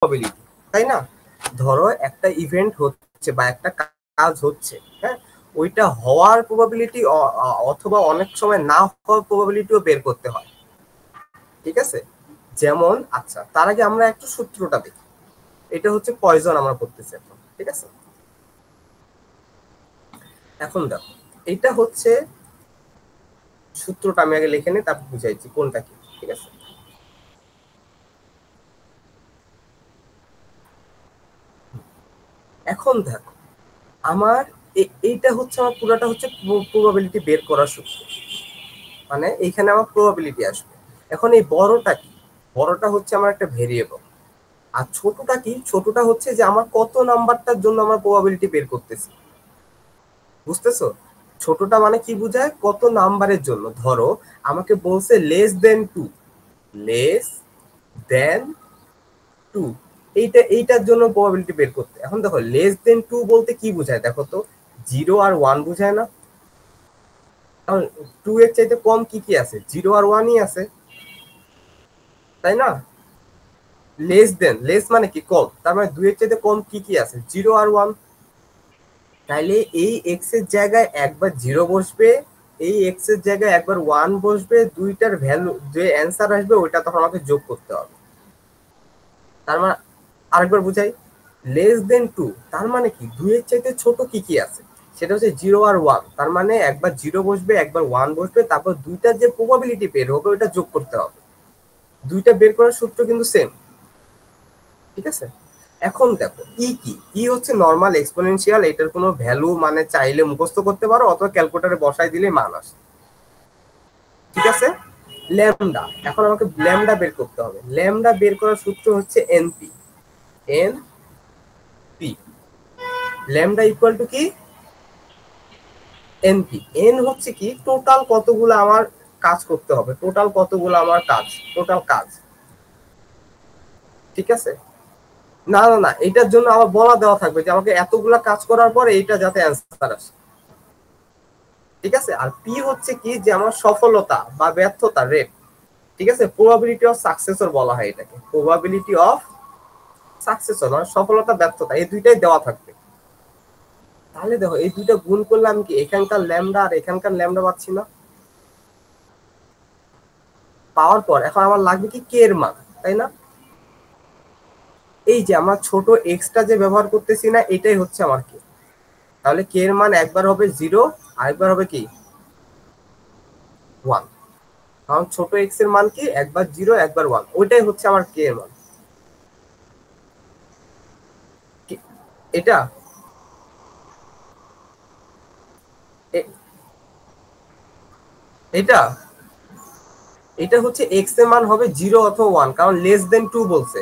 Probability, তাই না? ধরো একটা ইভেন্ট হচ্ছে বা একটা কাজ হচ্ছে, হ্যাঁ, ওইটা হওয়ার প্রবাবিলিটি অথবা অনেক সময় না হওয়ার প্রবাবিলিটিও বের করতে হয়, ঠিক আছে? যেমন, আচ্ছা, তার আগে আমরা একটু সূত্রটা দেখি। এটা হচ্ছে পয়জন আমরা করতেছি এখন, ঠিক আছে? এখন দেখো, এটা হচ্ছে সূত্রটা আমি আগে লিখে নিই, তারপর বুঝাইছি কোনটা কি, ঠিক আছে? এখন দেখো, আমার এইটা হচ্ছে আমার পুরোটা হচ্ছে প্রবাবিলিটি বের করার সূত্র, মানে এইখানে আমার প্রবাবিলিটি আসবে। এখন এই বড়টা কি? বড়টা হচ্ছে আমার একটা ভেরিয়েবল। আর ছোটটা কি? ছোটটা হচ্ছে যে আমার কত নাম্বারটার জন্য আমার প্রবাবিলিটি বের করতেছি, বুঝতেছো? ছোটটা মানে কি বোঝায়? কত নাম্বারের জন্য। ধরো আমাকে বলছে less than two, less than two, এইটার জন্য প্রবাবিলিটি বের করতে। এখন দেখো, লেস দেন টু বলতে কি বোঝায় দেখো তো? জিরো আর ওয়ান বোঝায় না? কারণ টু এর চাইতে কম কি কি আছে? জিরো আর ওয়ানই আছে, তাই না? লেস দেন, লেস মানে কি? কম, তার মানে দুই এর চাইতে কম কি কি আছে? জিরো আর ওয়ান। তাইলে এই এক্স এর জায়গায় একবার জিরো বসবে, এই এক্স এর জায়গায় একবার ওয়ান বসবে, দুইটার ভ্যালু যে অ্যান্সার আসবে ওইটা তখন আমাকে যোগ করতে হবে। তার মানে আরেকবার বুঝাই, লেস দেন টু তার মানে কি? দুই এর চাইতে ছোট কি কি আছে? সেটা হচ্ছে জিরো আর ওয়ান। তার মানে একবার জিরো বসবে, একবার ওয়ান বসবে, তারপর দুইটার যে প্রবাবিলিটি বের হবে ওইটা যোগ করতে হবে। দুইটা বের করার সূত্র কিন্তু সেম, ঠিক আছে? এখন দেখো, কি ই হচ্ছে নর্মাল এক্সপোনেনশিয়াল, এটার কোনো ভ্যালু মানে চাইলে মুখস্থ করতে পারো অথবা ক্যালকুলেটরে বসাই দিলে মান আসে, ঠিক আছে? ল্যামডা, এখন আমাকে ল্যামডা বের করতে হবে। ল্যামডা বের করার সূত্র হচ্ছে NP. N P, lambda equal to কি? এনপি। এন হচ্ছে কি? টোটাল কতগুলো আমার কাজ করতে হবে, টোটাল কতগুলো আমার কাজ, টোটাল কাজ, ঠিক আছে? না না না, এটার জন্য আমার বলা দেওয়া থাকবে যে আমাকে এতগুলা কাজ করার পরে এইটা যাতে অ্যান্সার আসে, ঠিক আছে? আর পি হচ্ছে কি? যে আমার সফলতা বা ব্যর্থতা রেট, ঠিক আছে? প্রবাবিলিটি অফ সাকসেসর বলা হয় এটাকে, প্রবাবিলিটি অফ সাকসেসর, মানে সফলতা ব্যর্থতা, এই দুইটাই দেওয়া থাকবে। তাহলে দেখো, এই দুইটা গুণ করলে আমি কি এখানকার ল্যামডা আর এখানকার ল্যামডা পাচ্ছি না? পাওয়ার পর এখন আমার লাগবে কি? কে এর মান, তাই না? এই যে আমার ছোট এক্সটা যে ব্যবহার করতেছি না, এটাই হচ্ছে আমার কে। তাহলে কে এর মান একবার হবে জিরো, আরেকবার হবে কি? ওয়ান। কারণ ছোট এক্স এর মান কি? একবার জিরো, একবার ওয়ান, ওইটাই হচ্ছে আমার কে এর মান। এটা এটা এটা হচ্ছে এক্স এর মান হবে জিরো অথবা ওয়ান, কারণ লেস দেন টু বলছে।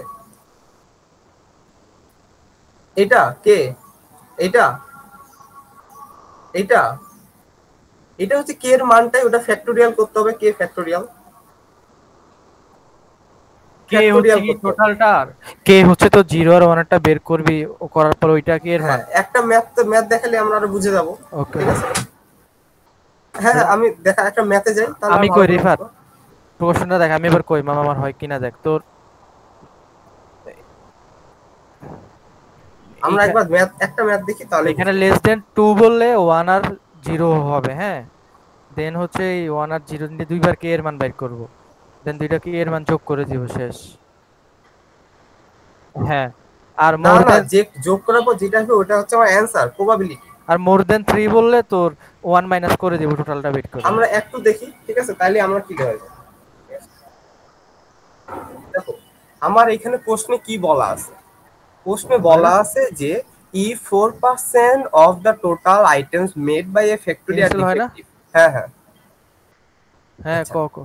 এটা কে? এটা এটা এটা হচ্ছে কে এর মানটাই, ওটা ফ্যাক্টোরিয়াল করতে হবে, কে ফ্যাক্টোরিয়াল, কে হচ্ছে ফ্যাক্টোরিয়াল কি করতে হবে। টোটালটা, আর কে হচ্ছে তো জিরো আর ওয়ানটা বের করবি, ও করার পর ওইটা কি এর হ্যাঁ, মান। একটা ম্যাথ দেখালে আমরা আরো বুঝে যাব, ওকে, ঠিক আছে? হ্যাঁ হ্যাঁ, আমি দেখা একটা ম্যাথে যাই, তাহলে আমি আর ভালো কই করে রিফাত, বুঝবো। প্রশ্নটা দেখ, আমি এবার কই মামা আমার হয় কিনা দেখ তোর। আমরা এইখানে একবার একটা ম্যাথ দেখি, তাহলে এখানে বুঝবো। লেস দেন টু বললে ওয়ান আর জিরো হবে, হ্যাঁ। দেন হচ্ছে এই ওয়ান আর জিরো দিয়ে দুইবার কে এর মান বাইর করব, দেন দুইটা কে এর মান যোগ করে দিব, শেষ। হ্যাঁ, আর না মোর না, দেন, যে যোগ করার পর যেটা আসবে ওটা হচ্ছে আমার অ্যান্সার, প্রবাবিলিটি। আর মোর দেন থ্রি বললে তোর ওয়ান মাইনাস করে দিব টোটালটা বের করে। আমরা একটু দেখি, ঠিক আছে? তাইলে আমরা কি হয়ে যাবে। দেখো, আমার এখানে প্রশ্নে কি বলা আছে? প্রশ্নে বলে বলা আছে যে if 4% of the total items made by a factory are initial হয় না। defective। হ্যাঁ হ্যাঁ। হ্যাঁ, আচ্ছা, ক ক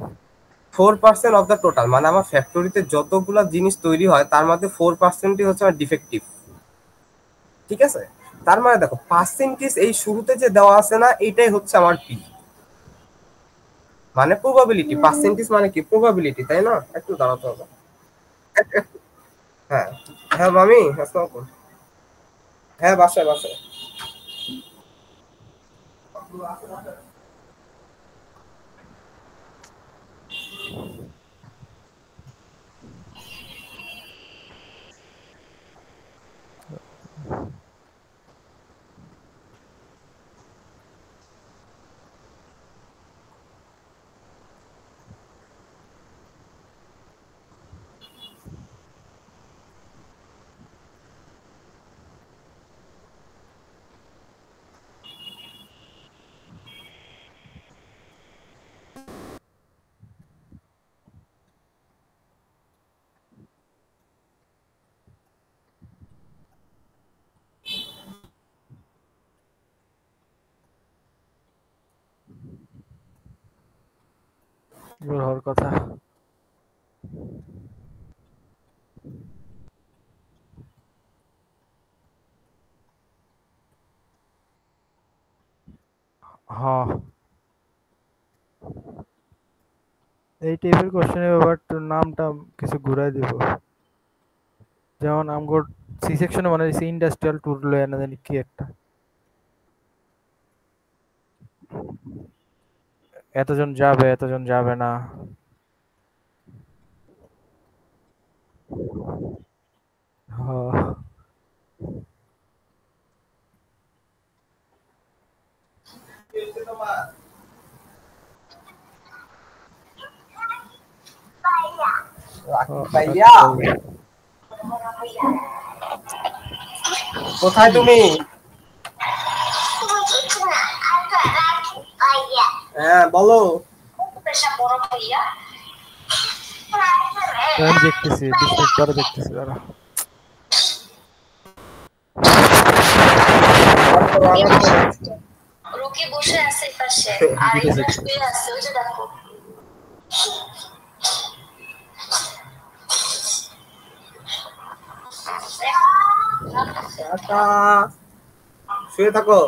4% অফ দ্য টোটাল মানে আমার ফ্যাক্টরিতে যতগুলা জিনিস তৈরি হয় তার মধ্যে 4%ই হচ্ছে আমার ডিফেক্টিভ, ঠিক আছে? তার মানে দেখো, পার্সেন্টেজ এই শুরুতে যে দেওয়া আছে না, এটাই হচ্ছে আমার পি, মানে প্রবাবিলিটি। পার্সেন্টেজ মানে কি? প্রবাবিলিটি, তাই না? একটু দাঁড়াতে হবে। হ্যাঁ হ্যাঁ মামি, আসসালামু আলাইকুম। হ্যাঁ, বাসায় বাসায়। বের হওয়ার কথা। হ্যাঁ, এই টাইপের কোশ্চেনের ব্যাপার তো নামটা কিছু ঘুরাই দিব। যেমন আমগোর সি সেকশনে মনে হচ্ছে ইন্ডাস্ট্রিয়াল ট্যুর লয় না জানি কি একটা, এতজন যাবে এতজন যাবে না। হ্যাঁ, ভাইয়া কোথায় তুমি? হ্যাঁ বলো। আমি দেখতেছি 20 মিনিট পরে দেখতেছি দাঁড়া। রুকি বসে আছে পাশে আর এটা শুয়ে আছে ওই যে দেখো। শুয়ে থাকো।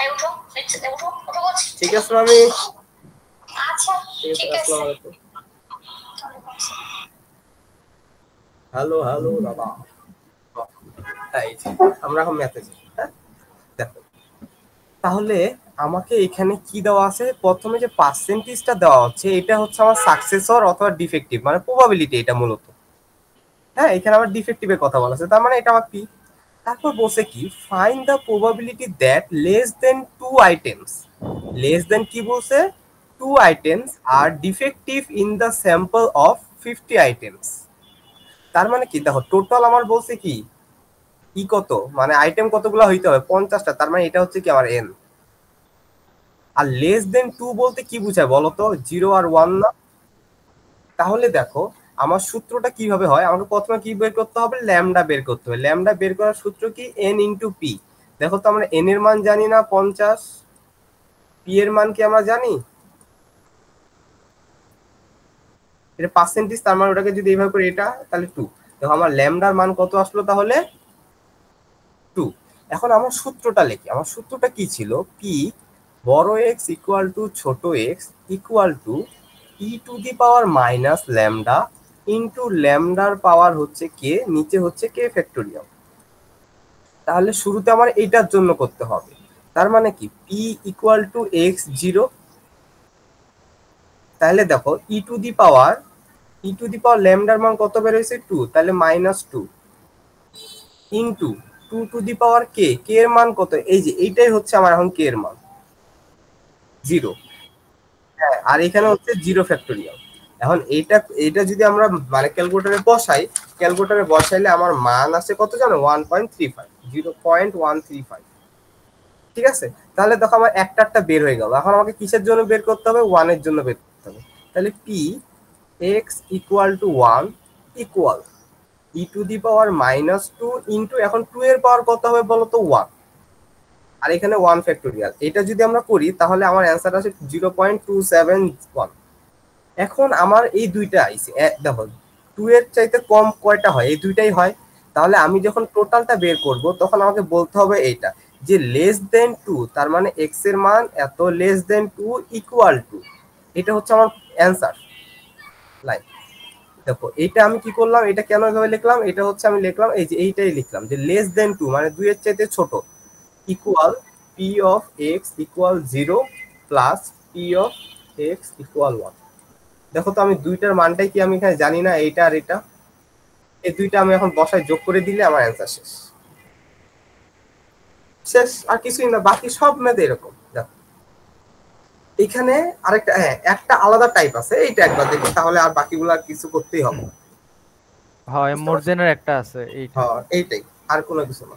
এই উঠো, নিচে উঠো, উঠো বলছি। ঠিক আছে আমি। আচ্ছা ঠিক আছে। হ্যালো হ্যালো দাদা। আমরা এখন ম্যাথে যাই। হ্যাঁ দেখো, তাহলে আমাকে এখানে কি দেওয়া আছে, প্রথমে যে পার্সেন্টেজটা দেওয়া হচ্ছে এটা হচ্ছে আমার সাকসেসর অথবা ডিফেক্টিভ, মানে প্রবাবিলিটি এটা মূলত। হ্যাঁ এখানে আমার ডিফেক্টিভের কথা বলা আছে, তার মানে এটা আমার কি, তারপর বলছে কি find the probability that less than two items, less than কি বলছে, two items are defective in the sample of 50 items. তার মানে কি দেখো, টোটাল আমার বলছে কি ই কত, মানে আইটেম কতগুলো হইতে হবে 50টা, তার মানে এটা হচ্ছে কি আমার এন। আর লেস দেন টু বলতে কি বুঝায় বলো তো, 0 আর 1 না। তাহলে দেখো আমার সূত্রটা কিভাবে হয়, আমাকে প্রথমে কি বের করতে হবে, ল্যামডা বের করতে হবে। ল্যামডা বের করার সূত্র কি, এন ইন্টু পি। দেখো তো আমরা এন এর মান জানি না 50, পি এর মান কি আমরা জানি, এটা পার্সেন্টেজ, তার মানে ওটাকে যদি এইভাবে করে এটা, তাহলে 2। দেখো আমার ল্যামডার মান কত আসলো তাহলে 2। এখন আমার সূত্রটা লিখি, আমার সূত্রটা কি ছিল, পি বড় এক্স ইকুয়াল টু ছোট X equal to E to the power minus lambda into ল্যামডার পাওয়ার হচ্ছে কে, নিচে হচ্ছে কে ফ্যাক্টোরিয়াল। তাহলে শুরুতে আমার এইটার জন্য করতে হবে, তার মানে কি পি ইকুয়াল টু এক্স 0। তাহলে দেখো ই টু দি পাওয়ার ল্যামডার মান কত বের হয়েছে 2, তাহলে -2 into 2 to the power K, কে এর মান কত, এই যে এইটাই হচ্ছে আমার এখন কে এর মান 0। হ্যাঁ আর এখানে হচ্ছে 0 ফ্যাক্টোরিয়াল। এখন এইটা এইটা যদি আমরা মানে ক্যালকুলেটরে বসাই, ক্যালকুলেটরে বসাইলে আমার মান আছে কত জানো, 1.35, 0.135। ঠিক আছে, তাহলে দেখো আমার একটা বের হয়ে গেল। এখন আমাকে কিসের জন্য বের করতে হবে, 1 এর জন্য বের করতে হবে। তাহলে P X equal to 1 equal E to the power -2 into, এখন 2 এর পাওয়ার কত হবে বলো তো 1, আর এখানে 1 ফ্যাক্টোরিয়াল। এটা যদি আমরা করি তাহলে আমার অ্যান্সার আছে 0.271। এখন আমার এই দুইটা আইছে, দেখো 2 এর চাইতে কম কয়টা হয়, এই দুইটাই হয়। তাহলে আমি যখন টোটালটা বের করব তখন আমাকে বলতে হবে এইটা, যে লেস দেন 2, তার মানে এক্স এর মান এত, লেস দেন 2 ইকুয়াল টু, এটা হচ্ছে আমার অ্যান্সার লাইন। দেখো এটা আমি কি করলাম, এটা কেন এভাবে লিখলাম, এটা হচ্ছে আমি লিখলাম এই যে এইটাই লিখলাম, যে লেস দেন 2 মানে 2 এর চাইতে ছোট, equal P of x equal 0 plus P of x equal 1। দেখো তো আমি দুইটার মানটাই কি আমি এখানে জানি না, এইটা আর এটা, এই দুইটা আমি এখন বসায় যোগ করে দিলে আমার অ্যান্সার শেষ। শেষ, আর কিছুই না, বাকি সব ম্যাথ এরকম। দেখো এখানে আরেকটা, হ্যাঁ একটা আলাদা টাইপ আছে, এইটা একবার দেখো, তাহলে আর বাকিগুলো আর কিছু করতেই হবে না। হয় বুঝতে মোর পারছো? দেনের একটা আছে এইটা। হ্যাঁ এইটাই, আর কোনো কিছু না।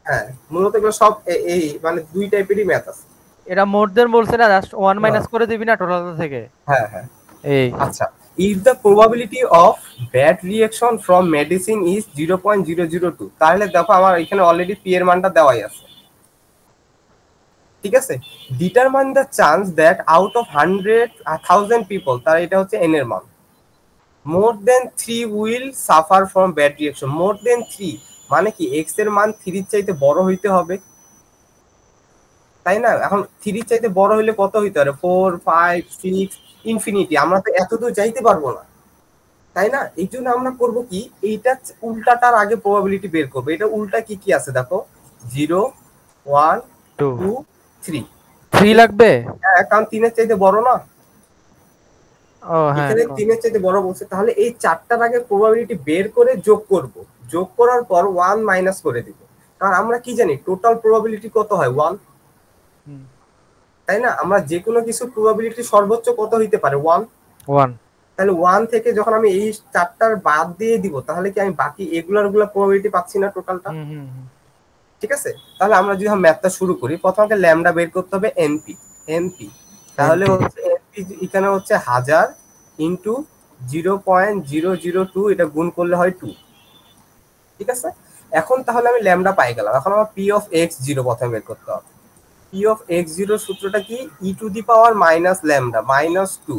হ্যাঁ মূলত এগুলো সব এই মানে দুই টাইপেরই ম্যাথ আছে। এটা মোর দেন বলছে না, জাস্ট ওয়ান হ্যাঁ মাইনাস করে দিবি না টোটাল থেকে। হ্যাঁ হ্যাঁ। এই আচ্ছা, if the probability of bad reaction from medicine is 0.002, তাহলে দেখো আমার এখানে অলরেডি পি এর মানটা দেওয়াই আছে, ঠিক আছে। Determine the chance that out of 100,000 people, তার এটা হচ্ছে এন এর মান, more then 3 will suffer from bad reaction. More then 3 মানে কি এক্স এর মান 3 এর চাইতে বড় হইতে হবে, তাই না? এখন 3 এর চাইতে বড় হইলে কত হইতে পারে? 4, 5, 6, ইনফিনিটি। আমরা তো এতদূর যাইতে পারবো না, তাই না? এই জন্য আমরা করবো কি, এইটা উল্টাটার আগে প্রবাবিলিটি বের করবো। এটা উল্টা কি কি আছে দেখো, 0, 1, 2 2, 3। 3 লাগবে। হ্যাঁ কারণ 3 এর চাইতে বড় না, ও হ্যাঁ এখানে 3 এর চাইতে বড় বলছে, তাহলে এই চারটার আগে প্রবাবিলিটি বের করে যোগ করব, যোগ করার পর 1 মাইনাস করে দিব। কারণ আমরা কি জানি টোটাল প্রবাবিলিটি কত হয়? 1, হুম, তাই না? আমরা যে কোনো কিছু প্রবাবিলিটি সর্বোচ্চ কত হইতে পারে? 1। 1 তাহলে 1 থেকে যখন আমি এই চারটার বাদ দিয়ে দিব, তাহলে কি আমি বাকি এগুলার প্রবাবিলিটি পাচ্ছি না টোটালটা? হুম হুম হুম। ঠিক আছে, তাহলে আমরা যদি ম্যাথটা শুরু করি, প্রথমে ল্যামডা বের করতে হবে এনপি। এনপি তাহলে NP হচ্ছে এনপি এখানে হচ্ছে 1000 ইন্টু 0.002, এটা গুণ করলে হয় 2, ঠিক আছে। এখন তাহলে আমি ল্যামডা পাই গেলাম, এখন আমার পি অফ এক্স জিরো প্রথমে বের করতে হবে। পি অফ এক্স জিরো সূত্রটা কি? E to the power minus lambda minus 2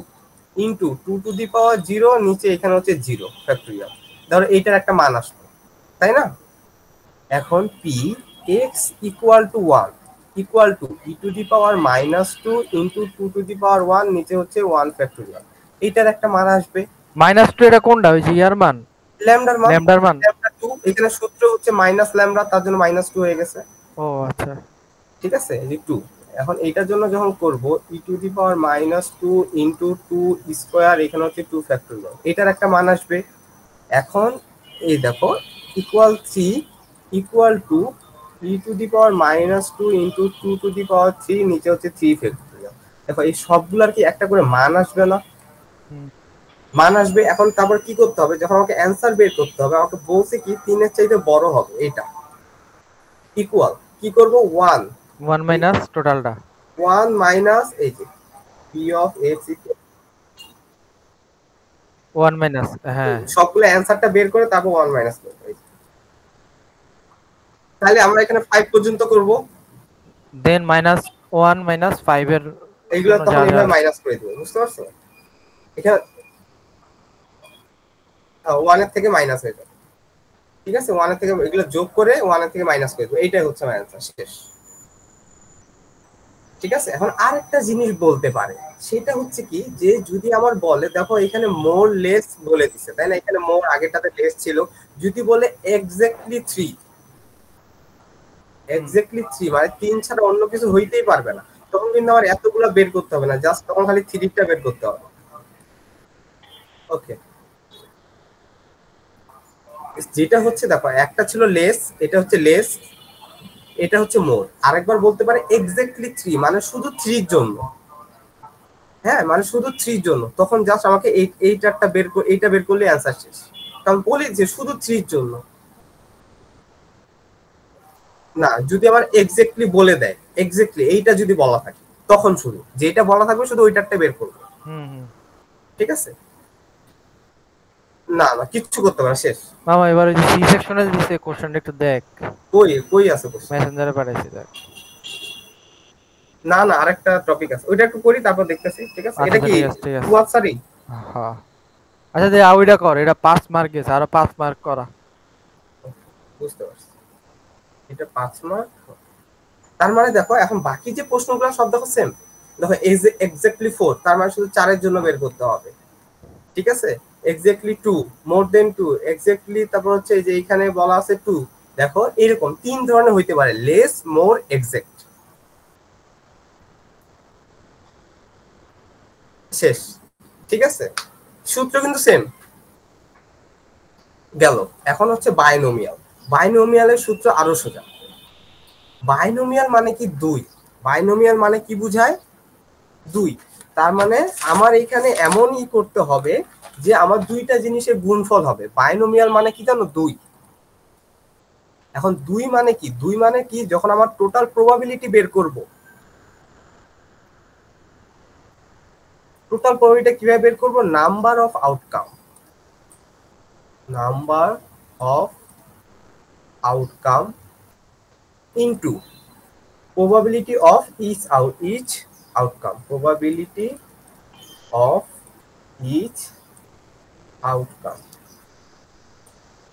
into 2 to the power 0, নিচে এখানে হচ্ছে 0 ফ্যাক্টরিয়াল। ধরো এইটার একটা মান আসলো, তাই না? এখন P X equal to 1 equal to E to the power minus 2 into 2 to the power 1, নিচে হচ্ছে 1 ফ্যাক্টরিয়াল। এইটার একটা মান আসবে, -2 এটা কোনটা হইছে ইয়ার মান? ল্যামডার মান। ল্যামডার মান। ল্যামডা 2, এখানে সূত্র হচ্ছে মাইনাস ল্যামডা, তার জন্য মাইনাস 2 হয়ে গেছে, ও আচ্ছা। ঠিক আছে, এই যে 2। এখন এইটার জন্য যখন করব, E to the power minus 2 into 2 square, এখানে হচ্ছে 2 ফ্যাক্টরিয়াল, এটার একটা মান আসবে। এখন এই দেখো equal 3 equal to E to the power minus 2 into 2 to the power 3, নিচে হচ্ছে 3 ফ্যাক্টরিয়াল। দেখো এই সবগুলার কি একটা করে মান আসবে না? হুম, মান আসবে। এখন তারপর কি করতে হবে, যখন আমাকে অ্যান্সার বের করতে হবে, আমাকে বলছে কি 3 এর চাইতে বড় হবে এটা, ইকুয়াল কি করব, 1। 1 মাইনাস টোটালটা। 1 মাইনাস এই যে P of x equal, 1 minus হ্যাঁ। সবগুলো অ্যান্সারটা বের করে তারপর 1 মাইনাস করব। তাহলে আমরা এখানে 5 পর্যন্ত করব, দেন -1 -5 এর এইগুলো জন্য যা তখন যা এইভাবে আছে। মাইনাস করে দেবো, বুঝতে পারছো? এখানে 1 এর থেকে মাইনাস হয়ে যাবে, ঠিক আছে। 1 এর থেকে এগুলো যোগ করে 1 এর থেকে মাইনাস করে দেবো, এইটাই হচ্ছে আমার অ্যান্সার, শেষ। ঠিক আছে, এখন আরেকটা জিনিস বলতে পারে, সেটা হচ্ছে কি, যে যদি আমার বলে, দেখো এখানে মোর লেস বলে দিছে, তাই না? এখানে মোর আগেরটাতে লেস ছিল, যদি বলে এক্স্যাক্টলি 3, হুম, এক্স্যাক্টলি 3 মানে 3 ছাড়া অন্য কিছু হইতেই পারবে না, তখন কিন্তু আমার এতগুলা বের করতে হবে না, জাস্ট তখন খালি 3টা বের করতে হবে। ওকে, যেটা হচ্ছে দেখো, একটা ছিল লেস, এটা হচ্ছে লেস, এটা হচ্ছে মোর। আরেকবার বলতে পারে এক্স্যাক্টলি 3 মানে শুধু 3 এর জন্য, হ্যাঁ মানে শুধু 3 এর জন্য, তখন জাস্ট আমাকে এই চারটা বের করে এইটা বের করলে অ্যান্সার শেষ। কারণ বলি যে শুধু 3 এর জন্য না, যদি আমার এক্স্যাক্টলি বলে দেয়, এক্স্যাক্টলি এইটা যদি বলা থাকে, তখন শুধু যেটা বলা থাকবে শুধু ওইটারটা বের করবো, হুম, হুম। ঠিক আছে। না না কিচ্ছু করতে পারে, শেষ। মামা এবার ওই যে সি সেকশনে দিছে কোশ্চেনটা একটু দেখ, কই কই আছে কোশ্চেন? মেসেঞ্জারে পাঠাইছি দেখ। না না আরেকটা টপিক আছে, ওইটা একটু করি তারপর দেখতেছি, ঠিক আছে। আচ্ছা এটা আচ্ছা কি ঠিক আছে ঠিক আছে। ওয়াটসারি? হ্যাঁ আচ্ছা দে ওইটা কর, এটা 5 মার্ক গেছে, আরো 5 মার্ক করা। বুঝতে পারছি, এটা 5 মার্ক। তার মানে দেখো এখন বাকি যে প্রশ্নগুলো সব দেখো সেম। দেখো এই যে এক্স্যাক্টলি 4, তার মানে শুধু 4 এর জন্য বের করতে হবে, ঠিক আছে। এক্স্যাক্টলি 2, মোর দেন 2, এক্স্যাক্টলি, তারপর হচ্ছে এই যে এখানে বলা আছে 2। দেখো এরকম 3 ধরনের হইতে পারে, লেস, মোর, এক্সাক্ট, শেষ, ঠিক আছে। সূত্র কিন্তু সেম গেল। এখন হচ্ছে বাইনোমিয়াল। বাইনোমিয়ালের সূত্র আরো সোজা। বাইনোমিয়াল মানে কি 2, বাইনোমিয়াল মানে কি বুঝায় 2। তার মানে আমার এখানে এমনই করতে হবে যে আমার দুইটা জিনিসের গুণফল হবে। বাইনোমিয়াল মানে কি জানো 2। এখন 2 মানে কি, 2 মানে কি যখন আমার টোটাল প্রবাবিলিটি বের করব, টোটাল প্রবাবিলিটি কিভাবে বের করব, number of outcome, number of outcome into probability of each outcome, probability of each outcome।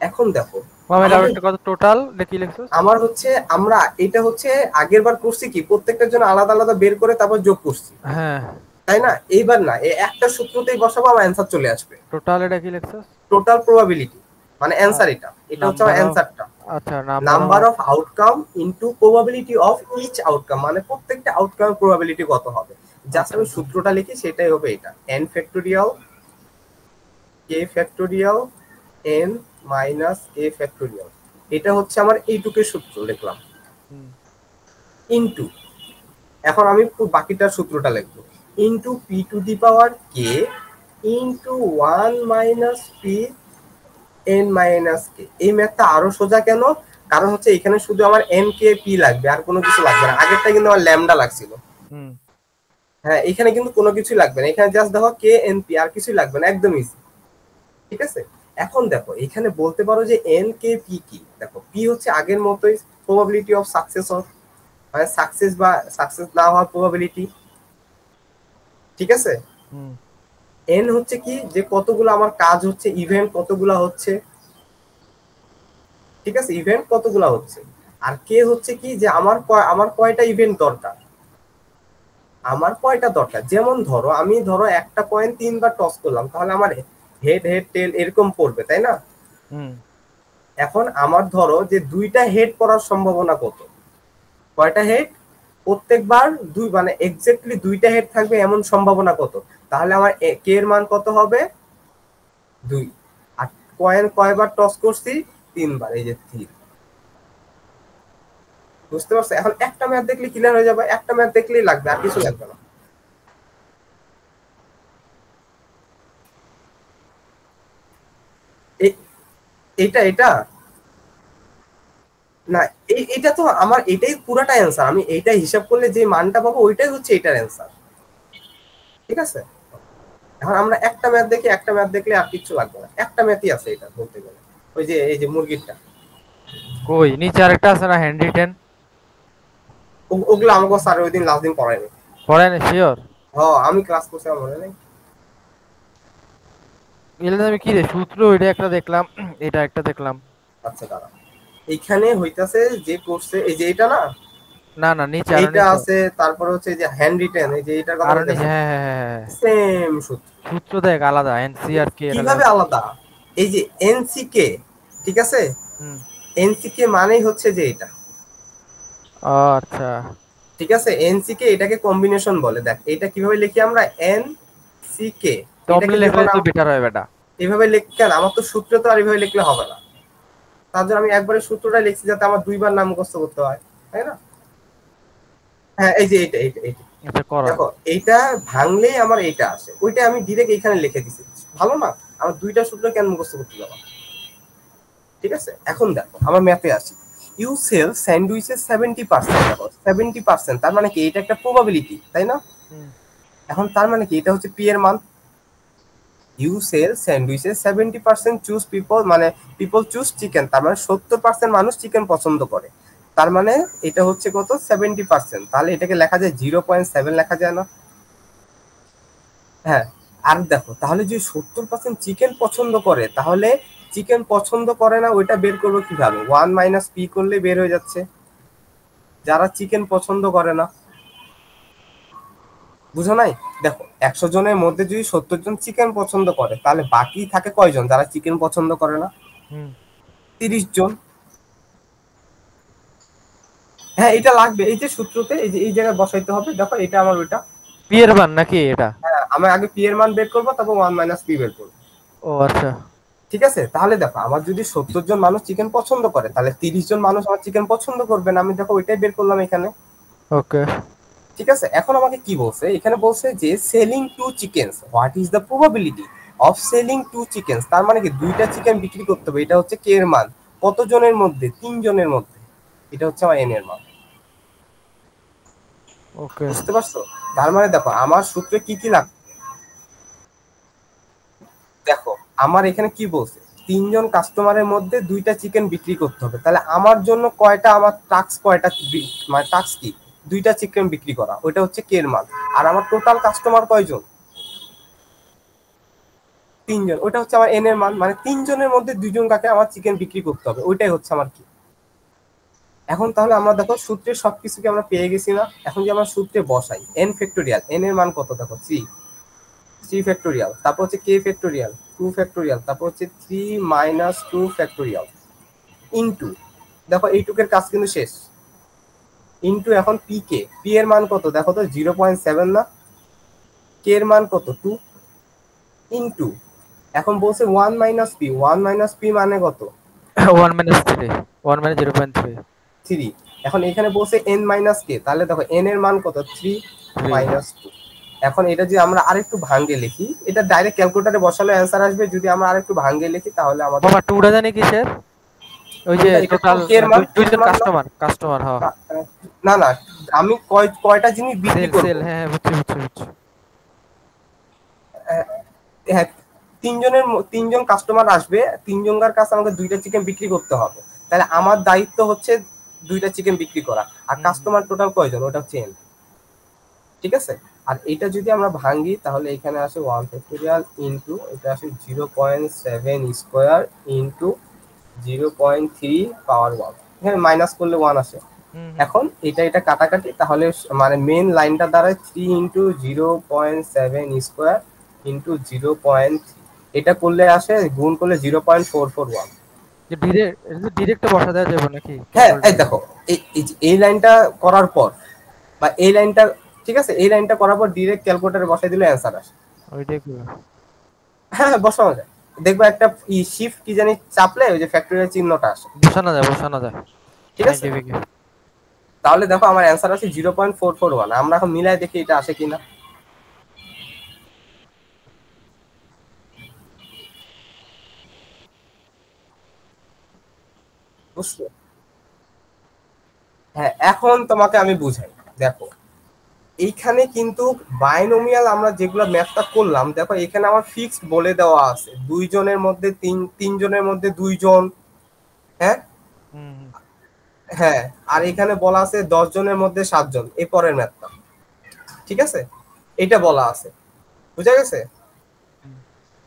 এখন দেখো মামা এটা আমাদের আরেকটা কথা, টোটাল এটা কি লিখছস? আমার হচ্ছে আমরা এটা হচ্ছে আগের বার করছি কি প্রত্যেকটার জন্য আলাদা আলাদা বের করে তারপর যোগ করছি, হ্যাঁ তাই না? এইবার না, এই একটা সূত্রতেই বসাবো, আমার অ্যান্সার চলে আসবে। টোটাল এটা কি লিখছস? টোটাল প্রবাবিলিটি মানে অ্যান্সার, এটা হচ্ছে আমার অ্যান্সারটা। আচ্ছা number of outcome into probability of each outcome, মানে প্রত্যেকটা আউটকামের প্রবাবিলিটি কত হবে। জাস্ট আমি সূত্রটা লিখি, সেটাই হবে এটা, n factorial k factorial n minus a factorial. এটা হচ্ছে আমার এইটুকের সূত্র লিখলাম ইনটু, এখন আমি বাকিটার সূত্রটা লিখবো, into p two the power k into 1 minus p n minus k। এই ম্যাথটা আরো সোজা কেন, কারণ হচ্ছে এখানে শুধু আমার n k p লাগবে, আর কোনো কিছু লাগবে না। আগেরটা কিন্তু আমার ল্যামডা লাগছিল, হ্যাঁ এখানে কিন্তু কোনো কিছুই লাগবে না, এখানে জাস্ট দেখো k n p, আর কিছুই লাগবে না, একদম ইজি। ঠিক আছে, এখন দেখো এখানে বলতে পারো যে n k p কি। দেখো p হচ্ছে আগের মতোই প্রবাবিলিটি অফ সাকসেস অফ, মানে সাকসেস বা সাকসেস না হওয়ার প্রবাবিলিটি। ঠিক আছে, n হচ্ছে কি যে কতগুলো আমার কাজ হচ্ছে, ইভেন্ট কতগুলো হচ্ছে। ঠিক আছে, ইভেন্ট কতগুলো হচ্ছে। আর কে হচ্ছে কি যে আমার কয়টা ইভেন্ট দরকার, আমার কয়টা দরকার। যেমন ধরো আমি একটা পয়েন্ট 3বার টস করলাম, তাহলে আমার হেড হেড টেল এরকম পড়বে, তাই না? এখন আমার ধরো যে 2টা হেড পড়ার সম্ভাবনা কত, কয়টা হেড, প্রত্যেকবার 2, মানে এক্স্যাক্টলি 2টা হেড থাকবে এমন সম্ভাবনা কত। তাহলে আমার কে এর মান কত হবে 2। আর কয়েন কয়বার টস করছি, 3বার, এই যে 3। বুঝতে পারছো? এখন একটা ম্যাথ দেখলে ক্লিয়ার হয়ে যাবে, একটা ম্যাথ দেখলেই লাগবে, আর কিছু লাগবে না। এটা এটা না, এটা তো আমার এটাই পুরাটা অ্যান্সার। আমি এইটাই হিসাব করলে যে মানটা পাবো ওইটাই হচ্ছে এটার অ্যান্সার। ঠিক আছে, এখন আমরা একটা ম্যাথ দেখি, একটা ম্যাথ দেখলে আর কিছু লাগবে না, একটা ম্যাথই আছে এটা বলতে গেলে। ওই যে এই যে মুরগিরটা, কই নিচে আরেকটা আছে না, হ্যান্ড রিটেন? ওগুলো আমাকে স্যার ওই দিন লাস্ট দিন পড়ায়নি। পড়ায় না শিওর? হ্যাঁ আমি ক্লাস করছি, আমার মনে নেই। এলে আমি কি রে সূত্র এটা একটা দেখলাম, এটা একটা দেখলাম। আচ্ছা দাঁড়া, এইখানে হইতাছে যে কোর্সে এই যে এটা না, না না নিচে আরো এইটা নিচে আছে, তারপর হচ্ছে যে হ্যান্ড রিটেন, এই যে এটার কথা আরো নিচে, বলতেছি, হ্যাঁ হ্যাঁ হ্যাঁ হ্যাঁ সেম সূত্র। সূত্র দেখ আলাদা, এনসিআর কে এটা কিভাবে আলাদা, এই যে এনসিকে, ঠিক আছে, এনসিকে মানেই হচ্ছে যে এটা। আচ্ছা ঠিক আছে, এনসিকে এটাকে কম্বিনেশন বলে। দেখ এটা কিভাবে লিখি আমরা, এন সি কে, তমলি লিখলে তো বেটার হয় বেটা। এইভাবে লিখ কেন, আমার তো সূত্র তো আর এইভাবে লিখলে হবে না, তার জন্য আমি একবারে সূত্রটা লিখছি যাতে আমার 2বার নাম মুখস্থ করতে হয়, তাই না? হ্যাঁ এই যে এইটা এইটা এইটা এটা করো। দেখো এইটা ভাঙলেই আমার এইটা আসে, ওইটা আমি ডিরেক্ট এখানে লিখে দিছি। ভালো না, আমার 2টা সূত্র কেন মুখস্থ করতে যাবো। ঠিক আছে, এখন দেখো আমার ম্যাথে আসি। ইউ সেল স্যান্ডউইচের 70%, দেখো 70%, তার মানে কি এটা একটা প্রবাবিলিটি, তাই না? এখন তার মানে কি এটা হচ্ছে পি এর মান। ইউ সেল স্যান্ডউইচের 70% চুজ পিপল, মানে পিপল চুজ চিকেন, তার মানে 70% মানুষ চিকেন পছন্দ করে। তার মানে এটা হচ্ছে কত, 70%। তাহলে এটাকে লেখা যায় 0.7 লেখা যায় না? হ্যাঁ, আর দেখো তাহলে যদি 70% চিকেন পছন্দ করে, তাহলে চিকেন পছন্দ করে না ওইটা বের করবো কিভাবে, 1 মাইনাস পি করলে বের হয়ে যাচ্ছে, যারা চিকেন পছন্দ করে না। বুঝো নাই? দেখো 100 জনের মধ্যে যদি 70 জন চিকেন পছন্দ করে, তাহলে বাকি থাকে কয়জন যারা চিকেন পছন্দ করে না, 30 জন। হ্যাঁ এটা লাগবে, এই যে সূত্রতে এই যে এই জায়গায় বসাইতে হবে। দেখো এটা আমার ওইটা পি এর মান নাকি এটা? হ্যাঁ, আমি আগে পি এর মান বের করবো, তারপর 1 মাইনাস পি বের করবো। ও আচ্ছা ঠিক আছে, তাহলে দেখো আমার যদি 70 জন মানুষ চিকেন পছন্দ করে তাহলে 30 জন মানুষ আমার চিকেন পছন্দ করবে না, আমি দেখো ওইটাই বের করলাম এখানে। ওকে। ঠিক আছে, এখন আমাকে কি বলছে, এখানে বলছে যে selling two chickens, what is the probability of selling two chickens, তার মানে কি দুইটা চিকেন বিক্রি করতে হবে, এটা হচ্ছে কে এর মান, কত জনের মধ্যে, 3 জনের মধ্যে, এটা হচ্ছে আমার এন এর মান। ওকে। বুঝতে পারছো? তার মানে দেখো আমার সূত্রে কি কি লাগবে, দেখো আমার এখানে কি বলছে, 3 জন কাস্টমারের মধ্যে দুইটা চিকেন বিক্রি করতে হবে, তাহলে আমার জন্য কয়টা, আমার টাস্ক কয়টা, মানে টাস্ক কি, দুইটা চিকেন বিক্রি করা, ওইটা হচ্ছে কে এর মান। আর আমার টোটাল কাস্টমার কয়জন, 3 জন, ওইটা হচ্ছে আমার এন এর মান, মানে 3 জনের মধ্যে 2 জন কাকে আমার চিকেন বিক্রি করতে হবে, ওইটাই হচ্ছে আমার কি। এখন তাহলে আমরা দেখো সূত্রের সবকিছুকে আমরা পেয়ে গেছি না, এখন যে আমরা সূত্রে বসাই এন ফ্যাক্টোরিয়াল, এন এর মান কত, দেখো 3 ফ্যাক্টোরিয়াল, তারপর হচ্ছে কে ফ্যাক্টোরিয়াল 2 ফ্যাক্টোরিয়াল, তারপর হচ্ছে 3 মাইনাস 2 ফ্যাক্টোরিয়াল ইনটু, দেখো এইটুকের কাজ কিন্তু শেষ, ইনটু এখন পি এর মান কত, দেখো তো 0.7 না, কে এর মান কত 2, ইনটু এখন বলছে 1 মাইনাস পি মানে কত 1 minus 3, 1 minus 0.3, 3, এখন এখানে বলছে এন মাইনাস কে, তাহলে দেখো এন এর মান কত 3 মাইনাস 2। এখন এটা যে আমরা আরেকটু ভাঙ্গে লিখি, এটা ডাইরেক্ট ক্যালকুলেটরে বসালে অ্যান্সার আসবে, যদি আমরা আরেকটু ভাঙ্গে লিখি তাহলে আমাদের বাবা টুটা জানি কিসের, ওই যে এটা টোটাল কে এর মান, দুইজন কাস্টমার হ্যাঁ, না না, আমি কয়টা জিনিস বিক্রি করব, সেল, হ্যাঁ হ্যাঁ বুঝছি। হ্যাঁ 3 জন কাস্টমার আসবে, 3 জনের কাছে আমাকে দুইটা চিকেন বিক্রি করতে হবে, তাহলে আমার দায়িত্ব হচ্ছে দুইটা চিকেন বিক্রি করা, আর কাস্টমার টোটাল কয়জন, ওটা হচ্ছে n, ঠিক আছে। আর এটা যদি আমরা ভাঙি তাহলে এখানে আসে 1 ফ্যাক্টোরিয়াল ইনটু এটা আসে 0.7 স্কয়ার ইনটু 0.3 পাওয়ার 1, এখানে মাইনাস করলে 1 আসে। এখন এটা কাটাকাটি, তাহলে মানে মেন লাইনটা দাঁড়ায় 3 ইনটু 0.7 স্কয়ার ইনটু 0.3, এটা করলে আসে, গুণ করলে 0.441। যে ডিরেক্ট বসা দেওয়া যাবে নাকি? হ্যাঁ এই দেখো এই লাইনটা করার পর বা এই লাইনটা, ঠিক আছে, এই লাইনটা করার পর ডিরেক্ট ক্যালকুলেটরে বসাই দিলে অ্যান্সার আসে। ওইটাই কি হ্যাঁ বসানো যায়, দেখবা একটা শিফট কি জানি চাপলে ওই যে ফ্যাক্টরিয়াল চিহ্নটা আসে, বসানো যায় ঠিক আছে। তাহলে দেখো আমার অ্যান্সার আছে 0.441, আমরা এখন মিলাই দেখি এটা আসে কিনা। বুঝছো? হ্যাঁ এখন তোমাকে আমি বুঝাই, দেখো এইখানে কিন্তু বাইনোমিয়াল আমরা যেগুলো ম্যাথটা করলাম, দেখো এখানে আমার ফিক্সড বলে দেওয়া আছে 2 জনের মধ্যে 3 জনের মধ্যে 2 জন, হ্যাঁ হ্যাঁ, আর এখানে বলা আছে 10 জনের মধ্যে 7 জন, এই পরের ম্যাথটা, ঠিক আছে, এটা বলা আছে, বুঝা গেছে।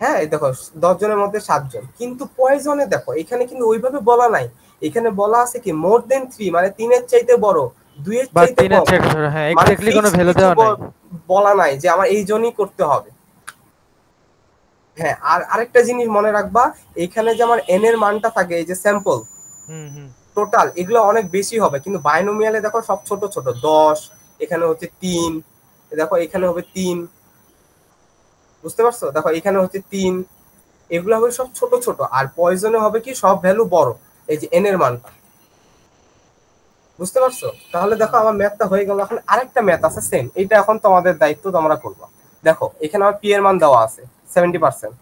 হ্যাঁ এই দেখো 10 জনের মধ্যে 7 জন, কিন্তু পয়জনে দেখো এখানে কিন্তু ওইভাবে বলা নাই, এখানে বলা আছে কি মোর দেন 3, মানে 3-এর চাইতে বড়, 2-এর চাইতে কম, হ্যাঁ মানে এক্স্যাক্টলি কোনো ভ্যালু দেওয়া নাই, বলা নাই যে আমার এই জনই করতে হবে। হ্যাঁ আর আরেকটা জিনিস মনে রাখবা, এখানে যে আমার এন এর মানটা থাকে, এই যে স্যাম্পল টোটাল এগুলো অনেক বেশি হবে, কিন্তু বাইনোমিয়ালে দেখো সব ছোট ছোট, 10, এখানে হচ্ছে 3, দেখো এখানে হবে 3, বুঝতে পারছো, দেখো এখানে হচ্ছে 3, এগুলো হবে সব ছোট ছোট, আর পয়জনে হবে কি সব ভ্যালু বড়, এই যে এন এর মানটা, বুঝতে পারছো। তাহলে দেখো আমার ম্যাথটা হয়ে গেল, এখন আরেকটা ম্যাথ আছে সেম, এটা এখন তোমাদের দায়িত্ব, তোমরা করবা। দেখো এখানে আমার পি এর মান দেওয়া আছে 70%,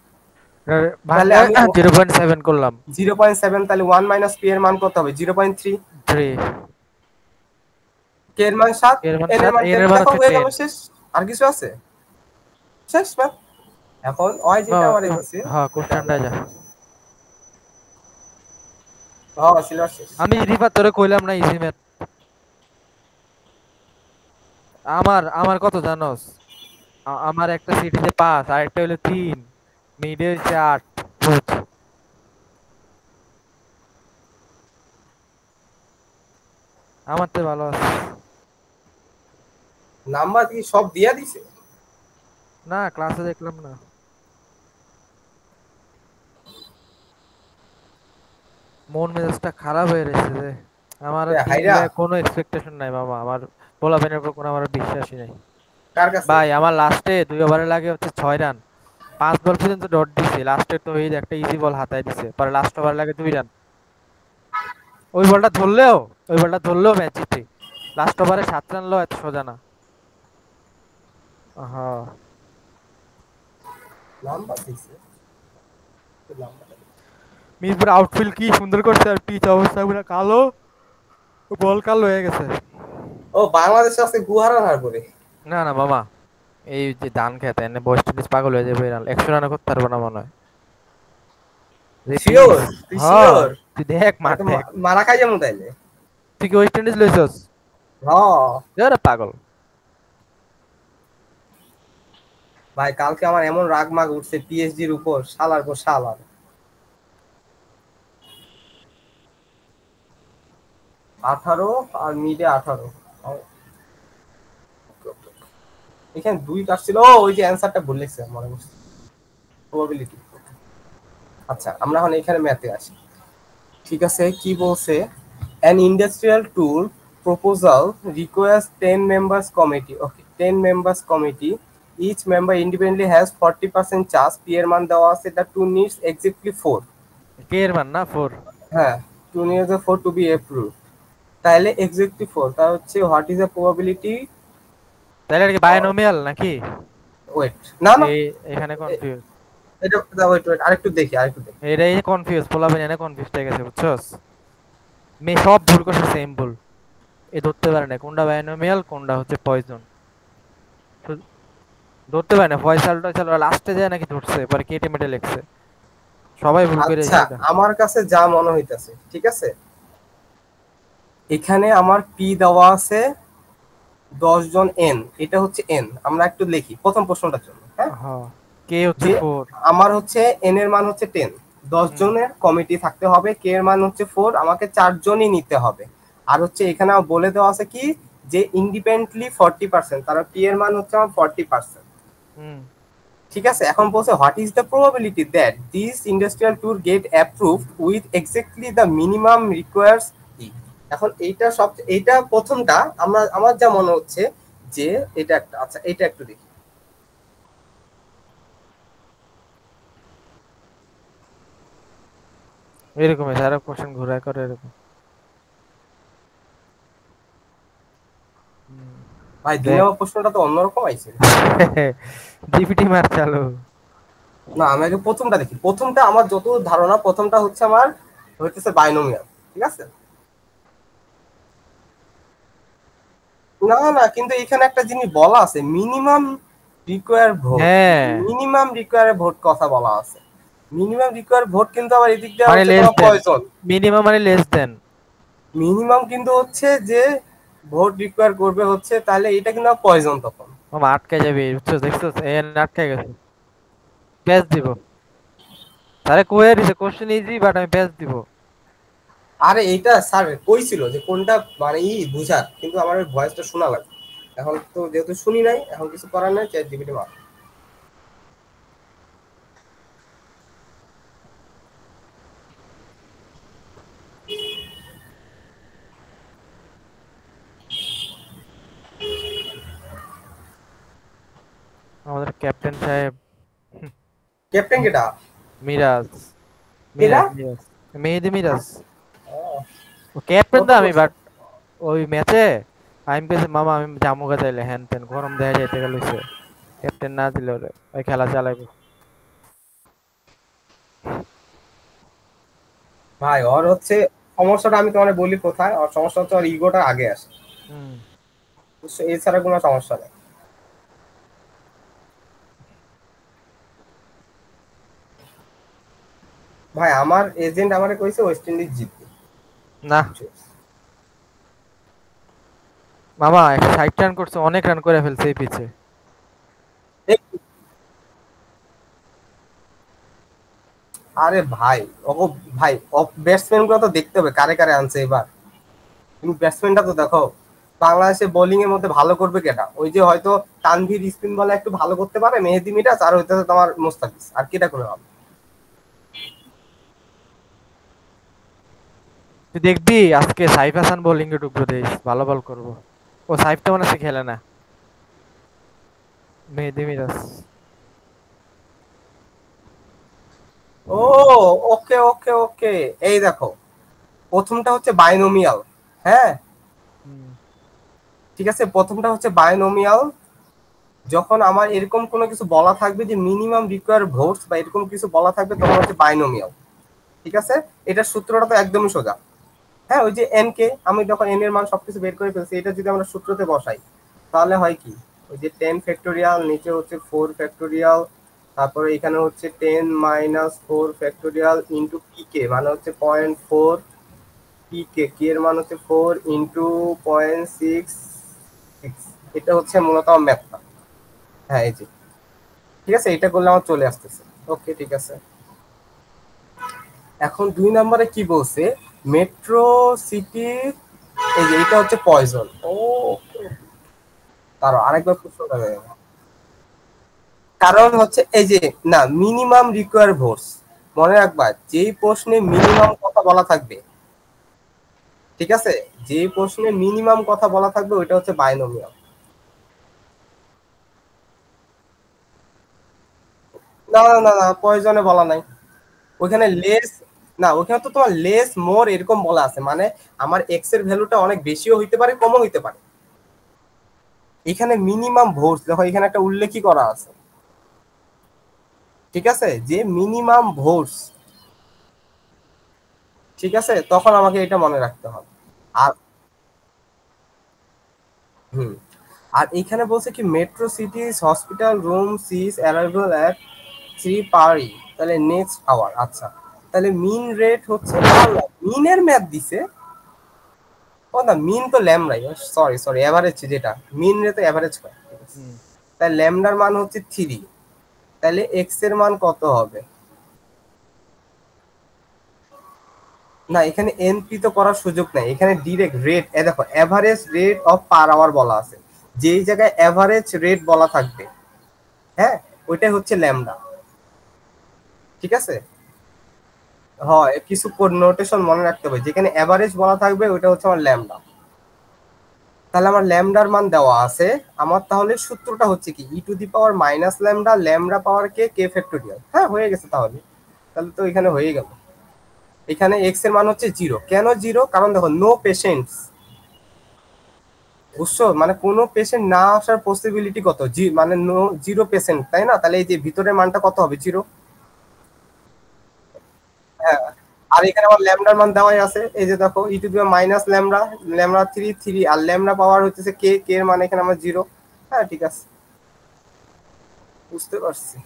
তাহলে আমি 0.7 করলাম, 0.7, তাহলে 1 মাইনাস পি এর মান কত হবে 0.3, কে এর মান 7, এন এর মান 10, দেখো হয়ে গেল, শেষ, আর কিছু আছে, শেষ ম্যাথ। এখন ওই যেটা আমার হচ্ছে হ্যাঁ কোশ্চেনটা যা হ্যাঁ সিলেবাস শেষ। আমি রিফাত তোরে কইলাম না ইজি ম্যাথ, আমার কত জানোস, আমার একটা সিটিতে 5, আরেকটা হলো 3, মিডে হচ্ছে 8, বুঝ আমার তো ভালো আছে। নাম্বার কি সব দিয়া দিছে? না ক্লাসে দেখলাম না, মন মেজাজটা খারাপ হয়ে গেছে রে আমার, কোনো এক্সপেকটেশন নাই বাবা, আমার পোলাপেনের উপর কোনো আমার বিশ্বাসই নাই। কার কাছে ভাই আমার লাস্টে 2 ওভারে লাগে হচ্ছে 6 রান, 5 বল পর্যন্ত ডট দিছে, লাস্টে তো এই যে একটা ইজি বল হাতায় দিছে, পরে লাস্ট ওভার লাগে 2 রান। ওই বলটা ধরলেও ম্যাচ জিতে। লাস্ট ওভারে 7 রান লো এত সোজা না। হ্যাঁ, নাম্বার দিছে, নাম্বার মিরপুর আউটফিল্ড কি সুন্দর করছে, আর পিচ অবস্থা পুরো কালো, বল কালো হয়ে গেছে। ও বাংলাদেশে আছে গুহারান হার করে। না না মামা, এই যে ধান খেতে এনে ওয়েস্ট ইন্ডিজ পাগল হয়ে যাবে, 100 রানও করতে পারবো না মনে হয়। যে শিওর? পিচ, তুই হ্যাঁ শিওর? তুই দেখ মাঠ তো দেখ। মারা খাই যাবো তাইলে। তুই কি ওয়েস্ট ইন্ডিজ লইছস? হ্যাঁ আরে পাগল। ভাই, কালকে আমার এমন রাগ মাগ উঠছে পিএসজির উপর, শালার পর শালার। 18 আর মিডে 18। এখানে 2 কাটছিল। ও ওই যে অ্যানসারটা ভুল লিখছে, মনে করছি প্রবাবিলিটি। আচ্ছা, আমরা এখন এখানে ম্যাথে আসি। ঠিক আছে, কি বলছে? An industrial tool proposal requires 10 members committee. Okay, 10 members committee. Each member independently has 40% chance. P এর মান দেওয়া আছে, the two needs exactly 4. কে এর মান না 4? হ্যাঁ, 2 needs a 4 to be approved. তাহলে exactly 4, তা হচ্ছে what is the probability? তাহলে এটা কি বায়োনোমিয়াল নাকি? ওয়েট, না না, এই এখানে কনফিউজ। এটা ওয়েট ওয়েট, আরেকটু দেখি। এটাই কনফিউজ, পোলাবেন এনে কনফিউজ হয়ে গেছে বুঝছস। সব ভুল করছে, সেম ভুল। এ ধরতে পারে না কোনটা বায়োনোমিয়াল কোনটা হচ্ছে পয়জন, ধরতে পারে না। ফয়সালটা চলো লাস্টে যায় নাকি ধরছে, পরে কেটে মেটে লেখছে, সবাই ভুল করে আচ্ছা, এটা। আমার কাছে যা মনে হইতাছে, ঠিক আছে, এখানে আমার পি দেওয়া আছে 10 জন, এন এটা হচ্ছে এন। আমরা একটু লিখি প্রথম প্রশ্নটার জন্য, হ্যাঁ, হ্যাঁ, কে হচ্ছে যে 4। আমার হচ্ছে এন এর মান হচ্ছে 10, 10 জনের কমিটি থাকতে হবে, কে এর মান হচ্ছে 4, আমাকে 4 জনই নিতে হবে। আর হচ্ছে এখানে বলে দেওয়া আছে কি, যে ইন্ডিপেন্ডেন্টলি 40%, তার পি এর মান হচ্ছে আমার 40%। হুম, ঠিক আছে, এখন বলছে what is the probability that this industrial tour get approved with exactly the minimum requires E. এখন এইটা প্রথমটা আমার যা মনে হচ্ছে যে এটা একটা, আচ্ছা এটা একটু দেখি। এরকমই সারা কোশ্চেন ঘুরা করে এরকম। ভাই, 2 দেখ নম্বর প্রশ্নটা তো অন্যরকম আইছে। জিপিটি মার চালু। না, আমি আগে প্রথমটা দেখি। প্রথমটা আমার যত ধারণা, প্রথমটা হচ্ছে আমার হইতেছে বাইনোমিয়াল, ঠিক আছে। না না, কিন্তু এখানে একটা জিনিস বলা আছে, মিনিমাম রিকোয়ার ভোট। হ্যাঁ, মিনিমাম রিকোয়ার ভোট কথা বলা আছে। মিনিমাম রিকোয়ার ভোট কিন্তু আবার এদিক দিয়ে মানে হচ্ছে লেস তোমার দেন, পয়জন। মিনিমাম মানে লেস দেন। মিনিমাম কিন্তু হচ্ছে যে ভোট রিকোয়ার করবে হচ্ছে, তাহলে এটা কিন্তু পয়জন তখন। মামা আটকে যাবে বুঝছো, দেখছো আটকে গেছে। প্যাচ দিব, তারে কয়ে দিছে কোশ্চেন ইজি বাট আমি প্যাচ দিব। আরে এইটা স্যার কইছিল যে কোনটা মানে বুঝার, কিন্তু আমার ভয়েসটা শোনা লাগে। এখন তো যেহেতু শুনি নাই, এখন কিছু করার নাই, চ্যাট জিপিটি মার। আমাদের ক্যাপ্টেন সাহেব ক্যাপ্টেন কেটা? মিরাজ, কেডা? মিরাজ মেহেদি মিরাজ। ও, ও ক্যাপ্টেন কত তো আমি, করছে? বাট ওই ম্যাচে আমি কেছে মামা আমি জামুকা চাইলে হ্যান তেন গরম দেখা যাইতে গেল, ক্যাপ্টেন না দিলে ওরে ওই খেলা চালাইবো। ভাই ওর হচ্ছে সমস্যাটা, আমি তোমার বলি কোথায় ওর সমস্যা হচ্ছে, ওর ইগোটা আগে আসে, হুম, বুঝছো? এছাড়া কোনো সমস্যা নেই। ভাই, আমার এজেন্ট আমারে কইছে ওয়েস্ট ইন্ডিজ জিতবে, না বুঝছো? মামা 160 রান করছে, অনেক রান করে ফেলছে এই পিচে। আরে ভাই, ওগো ভাই, ব্যাটসম্যান গুলো তো দেখতে হবে কারে কারে আনছে এবার। তুমি ব্যাটসম্যানটা তো দেখো, বাংলাদেশে বোলিং এর মধ্যে ভালো করবে কেটা? ওই যে হয়তো তানভীর স্পিন বলে একটু ভালো করতে পারে, মেহেদি মিরাজ, আর হইতেছে তোমার মোস্তাফিজ, আর কেটা করে হবে? তুই দেখবি আজকে সাইফ হাসান বোলিং এ ঢুকবো, দেশ ভালো বল করবো। ও সাইফ তো মনে হচ্ছে খেলে না, মেহেদি মিরাজ। ও ওকে ওকে ওকে, এই দেখো প্রথমটা হচ্ছে বাইনোমিয়াল। হ্যাঁ ঠিক আছে, প্রথমটা হচ্ছে বায়োনোমিয়াল। যখন আমার এরকম কোনো কিছু বলা থাকবে যে মিনিমাম রিকোয়ার ভোটস বা এরকম কিছু বলা থাকবে তখন হচ্ছে বাইনোমিয়াল। ঠিক আছে, এটার সূত্রটা তো একদমই সোজা। হ্যাঁ, ওই যে এন কে, আমি যখন এন এর মান সবকিছু বের করে ফেলছি, এটা যদি আমরা সূত্রতে বসাই তাহলে হয় কি, ওই যে 10 ফ্যাক্টোরিয়াল, নিচে হচ্ছে 4 ফ্যাক্টোরিয়াল, তারপরে এখানে হচ্ছে 10 minus 4 factorial into P K মানে হচ্ছে 0.4, পি কে কে এর মান হচ্ছে 4 ইন্টু 0.66। এটা হচ্ছে মূলত আমার ম্যাথটা। হ্যাঁ এই যে, ঠিক আছে, এটা করলে আমার চলে আসতেছে। ওকে ঠিক আছে। এখন 2 নম্বরে কি বলছে, মেট্রো সিটি, এই যে এটা হচ্ছে পয়জন। ও তারও আরেকবার প্রশ্ন হবে, কারণ হচ্ছে এই যে না মিনিমাম রিকোয়ার ভোটস, মনে রাখবা যেই প্রশ্নে মিনিমাম কথা বলা থাকবে, ঠিক আছে, যেই প্রশ্নে মিনিমাম কথা বলা থাকবে ওইটা হচ্ছে বাইনোমিয়াল। না না না না, পয়জনে বলা নাই ওইখানে লেস, না ওইখানে তো তোমার লেস মোর এরকম বলা আছে, মানে আমার এক্স এর ভ্যালুটা অনেক বেশিও হইতে পারে কমও হইতে পারে। এখানে মিনিমাম ভোটস দেখো, এখানে একটা উল্লেখই করা আছে, ঠিক আছে, যে মিনিমাম ভোটস, ঠিক আছে, তখন আমাকে এটা মনে রাখতে হবে। আর হুম, আর এখানে বলছে কি মেট্রো সিটিজ হসপিটাল রুম সিজ অ্যারাইভাল এট 3 পারি, তাহলে নেক্সট আওয়ার। আচ্ছা, তাহলে মিন রেট হচ্ছে, মিনের ম্যাথ দিছে। ও না, মিন তো ল্যামডাই, সরি সরি, এভারেজ যেটা মিন রে তো এভারেজ হয়। তাহলে ল্যামডার মান হচ্ছে 3, তাহলে এক্স এর মান কত হবে? না এখানে এনপি তো করার সুযোগ নাই, এখানে ডিরেক্ট রেট, এ দেখো average rate of per hour বলা আছে, যেই জায়গায় এভারেজ রেট বলা থাকবে, হ্যাঁ, ওইটাই হচ্ছে ল্যামডা। ঠিক আছে, হয় কিছু নোটেশন মনে রাখতে হবে, যেখানে এভারেজ বলা থাকবে ওইটা হচ্ছে আমার ল্যামডা। তাহলে আমার ল্যামডার মান দেওয়া আছে, আমার তাহলে সূত্রটা হচ্ছে কি E to the power minus lambda, lambda power K, K factorial. হ্যাঁ হয়ে গেছে, তাহলে তাহলে তো এখানে হয়ে গেল। এখানে এক্স এর মান হচ্ছে 0, কেন 0, কারণ দেখো নো পেশেন্টস, বুঝছো, মানে কোনো পেশেন্ট না আসার পসিবিলিটি কত, জি মানে নো, 0 পেশেন্ট, তাই না, তাহলে এই যে ভিতরের মানটা কত হবে, 0। হ্যাঁ, আর এখানে আমার ল্যামডার মান দেওয়াই আছে, এই যে দেখো E to the minus lambda, lambda 3 3, আর ল্যামডা পাওয়ার হচ্ছে কে, কে এর মান এখানে আমার 0। হ্যাঁ ঠিক আছে, বুঝতে পারছি।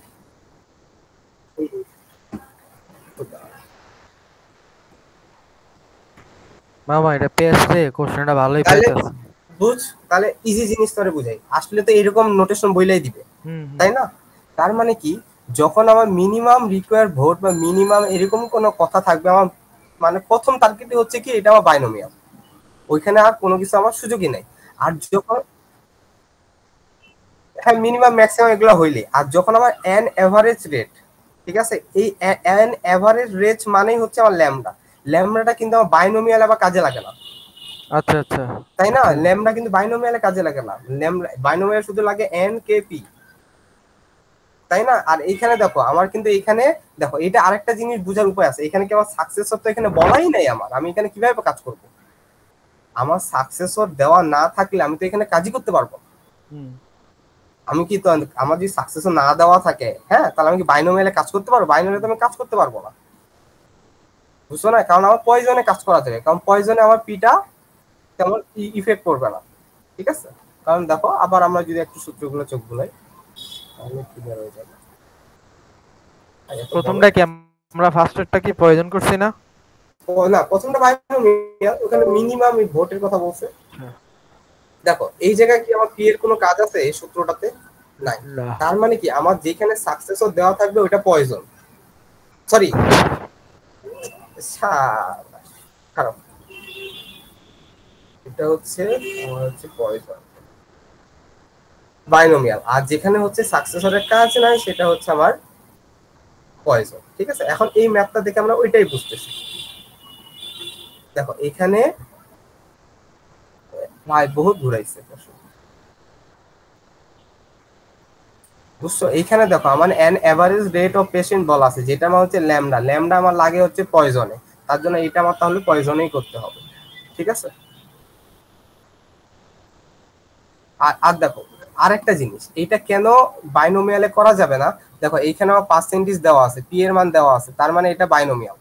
মামা এটা পেয়েছে, কোশ্চেনটা ভালোই তাহলে পাইতেছে। বুঝ, তাহলে ইজি জিনিস তোরে বুঝাই, আসলে তো এরকম নোটেশন বইলাই দিবে, হুম হুম তাই না? তার মানে কি, যখন আমার মিনিমাম রিকোয়ার ভোট বা মিনিমাম এরকম কোনো কথা থাকবে, আমার মানে প্রথম টার্গেটই হচ্ছে কি এটা আমার বাইনোমিয়াল, ওইখানে আর কোনো কিছু আমার সুযোগই নাই। আর যখন, হ্যাঁ মিনিমাম ম্যাক্সিমাম এগুলো হইলে, আর যখন আমার এন এভারেজ রেট, ঠিক আছে, এই এন এভারেজ রেট মানেই হচ্ছে আমার ল্যামডা। ল্যামডাটা কিন্তু আমার বাইনোমিয়াল আবার কাজে লাগে না, আচ্ছা আচ্ছা তাই না, ঠিক। ল্যামডা কিন্তু বাইনোমিয়ালে কাজে লাগে না, ল্যামডা বাইনোমিয়াল শুধু লাগে এন কে পি, তাই না? আর এইখানে দেখো আমার কিন্তু এখানে, দেখো এটা আরেকটা জিনিস বোঝার উপায় আছে, এখানে কি আমার সাকসেসর তো এখানে বলাই নাই আমার, আমি এখানে কিভাবে কাজ করব? আমার সাকসেসর দেওয়া না থাকলে আমি তো এখানে কাজই করতে পারবো না। হুম আমি কি তো, আমার যদি সাকসেসর না দেওয়া থাকে, হ্যাঁ, তাহলে আমি কি বাইনোমিয়ালে কাজ করতে পারবো? বাইনোমিয়ালে তো আমি কাজ করতে পারবো না, বুঝছো না, কারণ আমার পয়জনে কাজ করা যাবে, কারণ পয়জনে আমার পিটা তেমন ইফেক্ট করবে না। ঠিক আছে, কারণ দেখো আবার আমরা যদি একটু সূত্রগুলো চোখ বুলাই তাহলে ক্লিয়ার হয়ে যাবে। আর এত বড়, প্রথমটা কি আমরা ফার্স্টেরটা কি প্রয়োজন করছি না? না প্রথমটা বাইনোমিয়াল, ওখানে মিনিমাম ভোটের কথা বলছে। আচ্ছা, দেখো এই জায়গায় কি আমার পি এর কোনো কাজ আছে এই সূত্রটাতে? নাই। না তার মানে কি আমার যেখানে সাকসেসর দেওয়া থাকবে ওইটা পয়জন, সরি খারাপ, এটা হচ্ছে আমার হচ্ছে পয়জন বাইনোমিয়াল, আর যেখানে হচ্ছে সাকসেসরের কাজ নাই সেটা হচ্ছে আমার পয়জন। ঠিক আছে, এখন এই ম্যাপটা দেখে আমরা ওইটাই বুঝতেছি। দেখো এখানে ভাই বহুত ঘুরাইছে, বুঝছো, এইখানে দেখো আমার an average rate of patient বলা আছে, যেটা আমার হচ্ছে ল্যামডা, ল্যামডা আমার লাগে হচ্ছে পয়জনে, তার জন্য এটা আমার তাহলে পয়জনেই করতে হবে। ঠিক আছে। আর আর দেখো আরেকটা জিনিস, এটা কেন বাইনোমিয়ালে করা যাবে না, দেখো এইখানে আমার পার্সেন্টেজ দেওয়া আছে, পি এর মান দেওয়া আছে, তার মানে এটা বাইনোমিয়াল।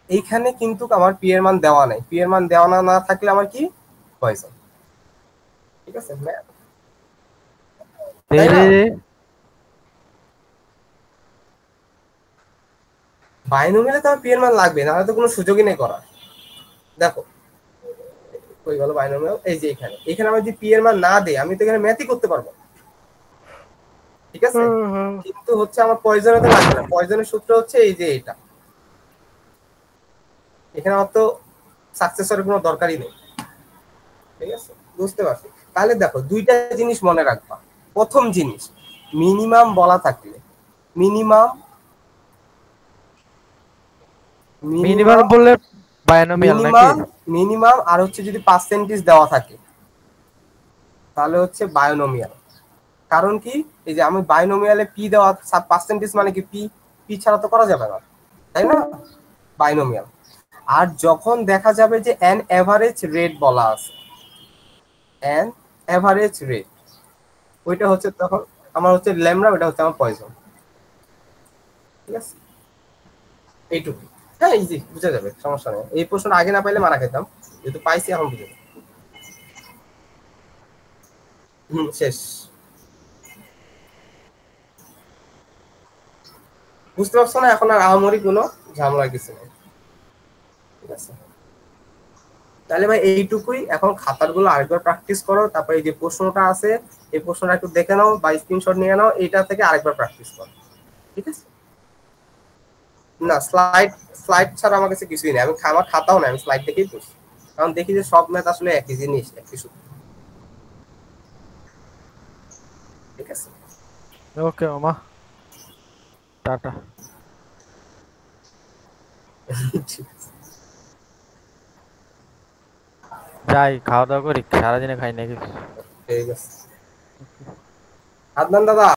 এইখানে কিন্তু আমার পি এর মান দেওয়া নাই, পি এর মান দেওয়া না থাকলে আমার কি পয়জন। ঠিক আছে, তাই না? বাইনোমিয়ালে তো আমার পি এর মান লাগবে, নাহলে তো কোনো সুযোগই নেই করার। দেখো কই গেল বাইনোমিয়াল, এই যে এখানে, এখানে আমার যদি পি এর মান না দেয়, আমি তো এখানে ম্যাথই করতে পারবো। ঠিক আছে, কিন্তু হচ্ছে আমার পয়জনে তো লাগবে না, পয়জনের সূত্র হচ্ছে এই যে এটা, এখানে আমার তো সাকসেসরের কোনো দরকারই নেই। ঠিক আছে, বুঝতে পারছি। তাহলে দেখো দুইটা জিনিস মনে রাখবা। প্রথম জিনিস, মিনিমাম বলা থাকলে, মিনিমাম মিনিমাম বললে বাইনোমিয়াল নাকি? মিনিমাম মিনিমাম আর হচ্ছে যদি পার্সেন্টেজ দেওয়া থাকে তাহলে হচ্ছে বায়োনোমিয়াল। কারণ কি, এই যে আমি বাইনোমিয়ালে পি দেওয়া পার্সেন্টেজ মানে কি, পি, পি ছাড়া তো করা যাবে না, তাই না? বাইনোমিয়াল। আর যখন দেখা যাবে যে অ্যান এভারেজ রেট বলা আছে, অ্যান এভারেজ রেট, ওইটা হচ্ছে তখন আমার হচ্ছে ল্যামডা, ওটা হচ্ছে আমার পয়জন। ঠিক আছে, এইটুকু। হ্যাঁ ইজি, বুঝা যাবে, সমস্যা নেই। এই প্রশ্নটা আগে না পাইলে মারা খেতাম, যেহেতু পাইছি এখন বুঝে যাবে। শেষ। বুঝতে পারছো না? এখন আর আহামরি কোনো ঝামেলা কিছু নেই। ঠিক আছে, তাহলে ভাই এইটুকুই। এখন খাতার গুলো আরেকবার প্র্যাকটিস করো, তারপরে এই যে প্রশ্নটা আছে এই প্রশ্নটা একটু দেখে নাও বা স্ক্রিনশট নিয়ে নাও, এইটা থেকে আরেকবার প্র্যাকটিস করো। ঠিক আছে। না স্লাইড, স্লাইড ছাড়া আমার কাছে কিছুই নেই, আমি আমার খাতাও নাই, আমি স্লাইড দেখেই পড়ছি, কারণ দেখি যে সব ম্যাথ আসলে একই জিনিস, একই সূত্র। ঠিক আছে। ওকে মামা, টাটা। ঠিক আছে। যাই খাওয়া দাওয়া করি, সারাদিনে খাই নাকি। ঠিক আছে। আদনান দাদা।